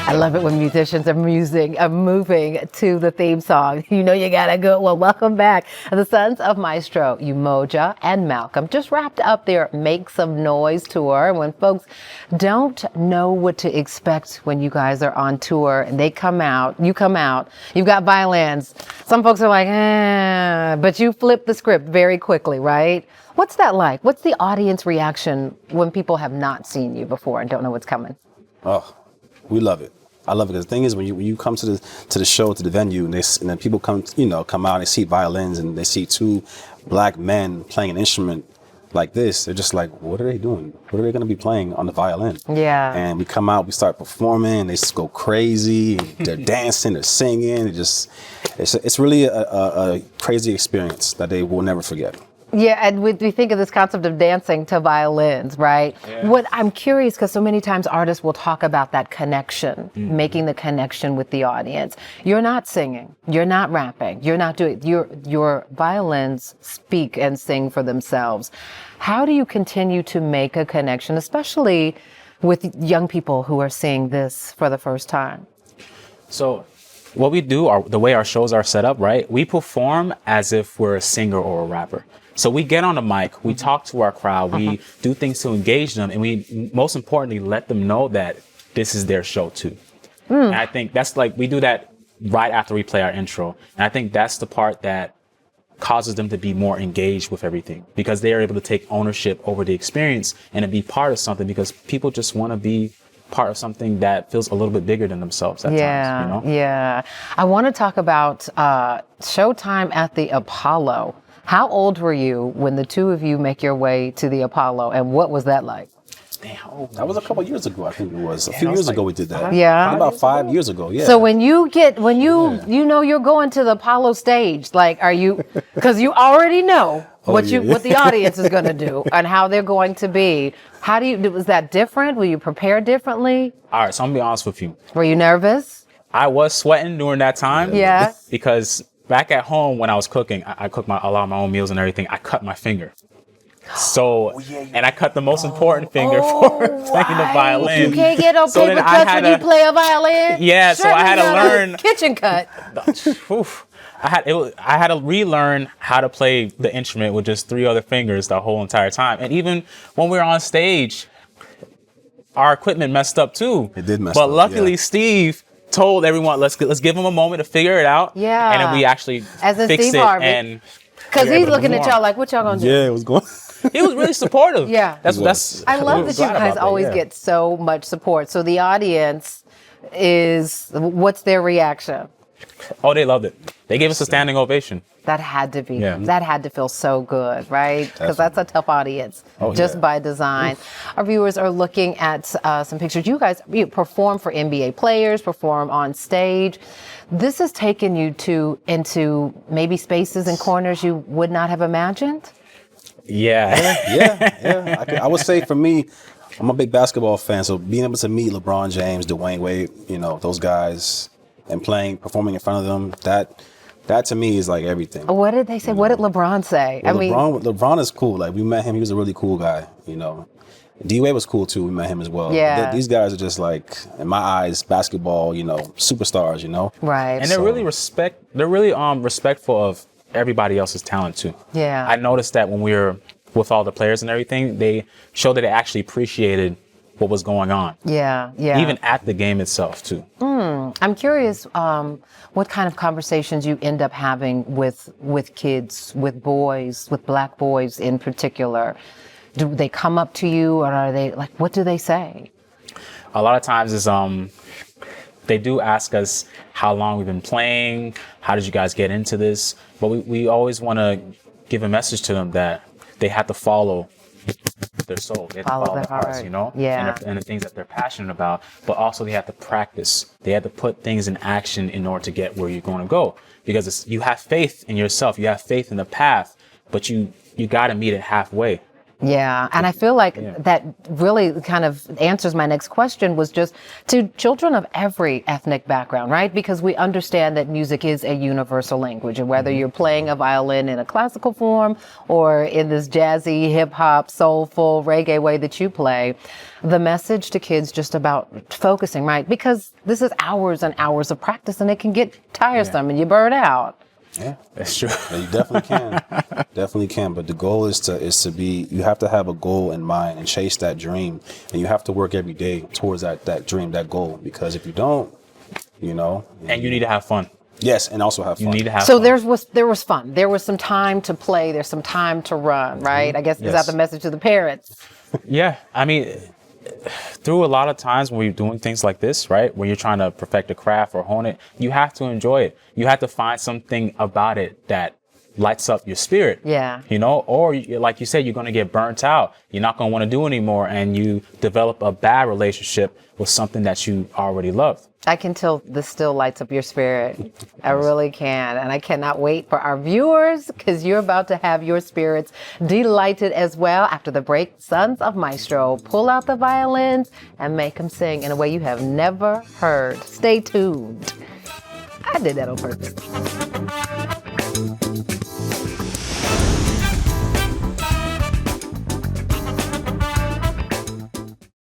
I love it when musicians are moving to the theme song. You know you got a good one. Welcome back. The Sons of Maestro, Umoja and Malcolm, just wrapped up their Make Some Noise tour. And when folks don't know what to expect when you guys are on tour and they come out, you've got violins. Some folks are like, but you flip the script very quickly, right? What's that like? What's the audience reaction when people have not seen you before and don't know what's coming? Oh, we love it. I love it because the thing is, when you come to the show, to the venue, and then people come out and they see violins and they see two black men playing an instrument like this, they're just like, what are they doing? What are they going to be playing on the violin? Yeah. And we come out, we start performing, they just go crazy. And they're dancing, they're singing. It's really a crazy experience that they will never forget. Yeah, and we think of this concept of dancing to violins, right? Yeah. What I'm curious, because so many times artists will talk about that connection, making the connection with the audience. You're not singing, you're not rapping, you're not doing, your violins speak and sing for themselves. How do you continue to make a connection, especially with young people who are seeing this for the first time? So what we do, the way our shows are set up, right? We perform as if we're a singer or a rapper. So we get on the mic, we talk to our crowd, we do things to engage them, and we, most importantly, let them know that this is their show too. And I think that's we do that right after we play our intro. And I think that's the part that causes them to be more engaged with everything, because they are able to take ownership over the experience and to be part of something, because people just want to be part of something that feels a little bit bigger than themselves at times, Yeah. I want to talk about showtime at the Apollo. How old were you when the two of you make your way to the Apollo, and what was that like? Damn, that was a couple of years ago, I think it was. A few years ago we did that. Yeah. About 5 years ago, yeah. So when you know you're going to the Apollo stage, like, are you, because you already know what the audience is going to do and how they're going to be. Was that different? Were you prepared differently? All right, so I'm going to be honest with you. Were you nervous? I was sweating during that time. Yeah. Because back at home when I was cooking, I cook a lot of my own meals and everything. I cut my finger. So, and I cut the most important finger for playing the violin. You can't get no paper cuts when you play a violin. Yeah, so I had to learn kitchen cut. I had to relearn how to play the instrument with just 3 other fingers the whole entire time. And even when we were on stage, our equipment messed up too. It did mess up. But luckily, Steve told everyone, let's give him a moment to figure it out. Yeah. And then we actually fixed it. And because he's looking at y'all like, what y'all gonna do? Yeah, it was going. He was really supportive. Yeah. That's. I love that you guys always get so much support. So the audience what's their reaction? Oh, they loved it. They gave us a standing ovation. That had to be. Yeah. That had to feel so good, right? Because that's a tough audience, by design. Our viewers are looking at some pictures. You guys perform for NBA players, perform on stage. This has taken you into maybe spaces and corners you would not have imagined? Yeah. I would say for me, I'm a big basketball fan, so being able to meet LeBron James, Dwayne Wade, those guys, and performing in front of them, that to me is like everything. What did they say? What did LeBron say? Well, LeBron is cool. Like, we met him, he was a really cool guy, D-Wade was cool too, we met him as well. Yeah. These guys are just like, in my eyes, basketball, superstars, Right. And they're really respectful of everybody else's talent too. Yeah. I noticed that when we were with all the players and everything, they showed that they actually appreciated what was going on. Yeah. Even at the game itself too. I'm curious what kind of conversations you end up having with kids, with boys, with black boys in particular. Do they come up to you, or are they like, what do they say? A lot of times is they do ask us how long we've been playing, how did you guys get into this? But we always want to give a message to them that they have to follow their soul, they have to follow their hearts, Yeah. and the things that they're passionate about. But also they have to practice. They have to put things in action in order to get where you're going to go. Because you have faith in yourself, you have faith in the path, but you got to meet it halfway. Yeah, and I feel like that really kind of answers my next question, was just to children of every ethnic background, right? Because we understand that music is a universal language, and whether you're playing a violin in a classical form or in this jazzy, hip hop, soulful, reggae way that you play, the message to kids just about focusing, right? Because this is hours and hours of practice, and it can get tiresome and you burn out. Yeah, That's true. yeah, you definitely can, definitely can. But the goal is to be. You have to have a goal in mind and chase that dream, and you have to work every day towards that dream, that goal. Because if you don't, And you need to have fun. yes, and also have fun. You need to have So fun. there was fun. There was some time to play. There's some time to run, right? I guess, is that Yes. the message to the parents? Yeah, I mean, through a lot of times when you're doing things like this, right, when you're trying to perfect a craft or hone it, you have to enjoy it. You have to find something about it that lights up your spirit. Yeah. Or like you said, you're going to get burnt out. You're not going to want to do anymore, and you develop a bad relationship with something that you already loved. I can tell this still lights up your spirit. I really can. And I cannot wait for our viewers, because you're about to have your spirits delighted as well. After the break, Sons of Maestro pull out the violins and make them sing in a way you have never heard. Stay tuned. I did that on purpose.